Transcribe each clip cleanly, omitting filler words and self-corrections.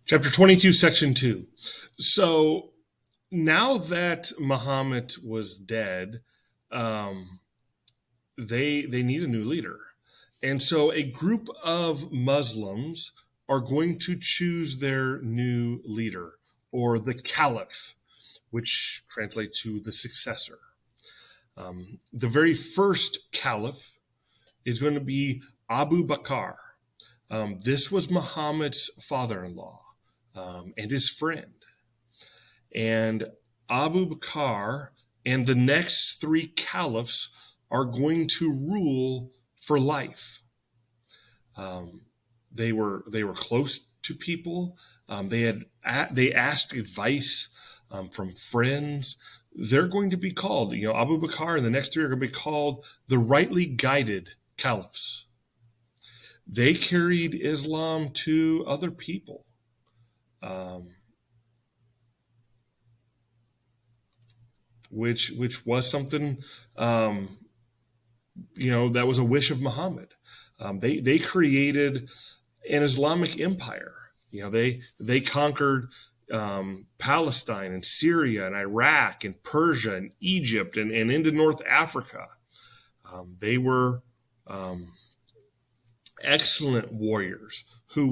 Chapter 22, Section 2. So now that Muhammad was dead, um, they need a new leader. And so a group of Muslims are going to choose their new leader, or the caliph, which translates to the successor. The very first caliph is going to be Abu Bakr. This was Muhammad's father-in-law and his friend. And Abu Bakr and the next three caliphs are going to rule for life. Um, they were close to people. They asked advice from friends. They're going to be called, Abu Bakr and the next three are going to be called the rightly guided caliphs. They carried Islam to other people. Which was something, that was a wish of Muhammad. They created an Islamic empire. They conquered Palestine and Syria and Iraq and Persia and Egypt and into North Africa. They were excellent warriors who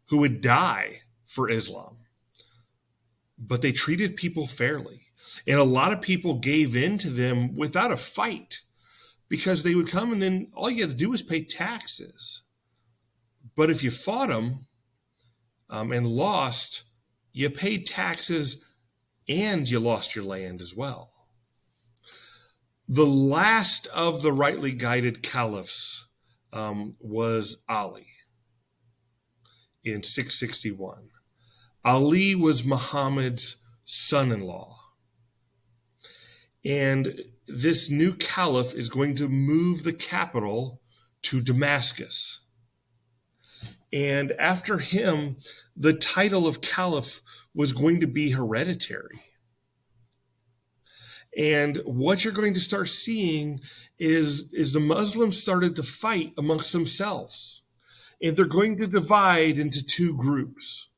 would die for Islam, but they treated people fairly. And a lot of people gave in to them without a fight, because they would come and then all you had to do was pay taxes. But if you fought them and lost, you paid taxes and you lost your land as well. The last of the rightly guided caliphs was Ali in 661. Ali was Muhammad's son-in-law. And this new caliph is going to move the capital to Damascus. And after him, the title of caliph was going to be hereditary. And what you're going to start seeing is the Muslims started to fight amongst themselves. And they're going to divide into two groups.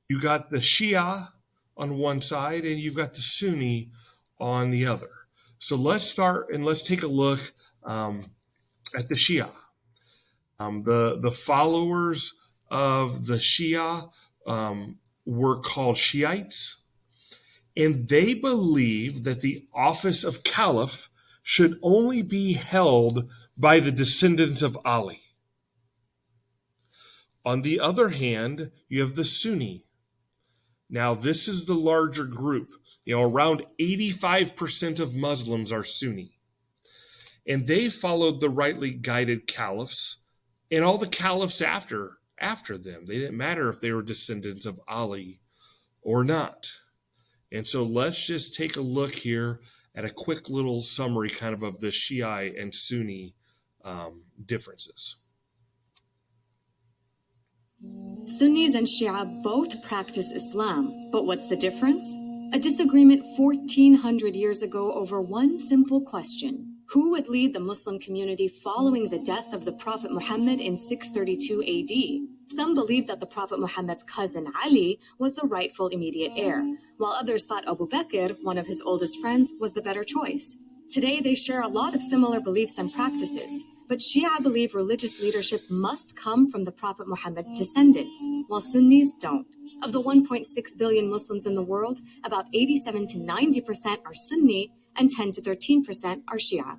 You got the Shia on one side, and you've got the Sunni on the other. So let's start and let's take a look at the Shia. The followers of the Shia were called Shiites, and they believed that the office of caliph should only be held by the descendants of Ali. On the other hand, you have the Sunni. Now, this is the larger group. Around 85% of Muslims are Sunni. And they followed the rightly guided caliphs and all the caliphs after them. They didn't matter if they were descendants of Ali or not. And so let's just take a look here at a quick little summary kind of the Shia and Sunni differences. Sunnis and Shia both practice Islam, but what's the difference? A disagreement 1400 years ago over one simple question: who would lead the Muslim community following the death of the Prophet Muhammad in 632 AD? Some believed that the Prophet Muhammad's cousin Ali was the rightful immediate heir, while others thought Abu Bakr, one of his oldest friends, was the better choice. Today they share a lot of similar beliefs and practices, but Shia believe religious leadership must come from the Prophet Muhammad's descendants, while Sunnis don't. Of the 1.6 billion Muslims in the world, about 87 to 90% are Sunni and 10 to 13% are Shia.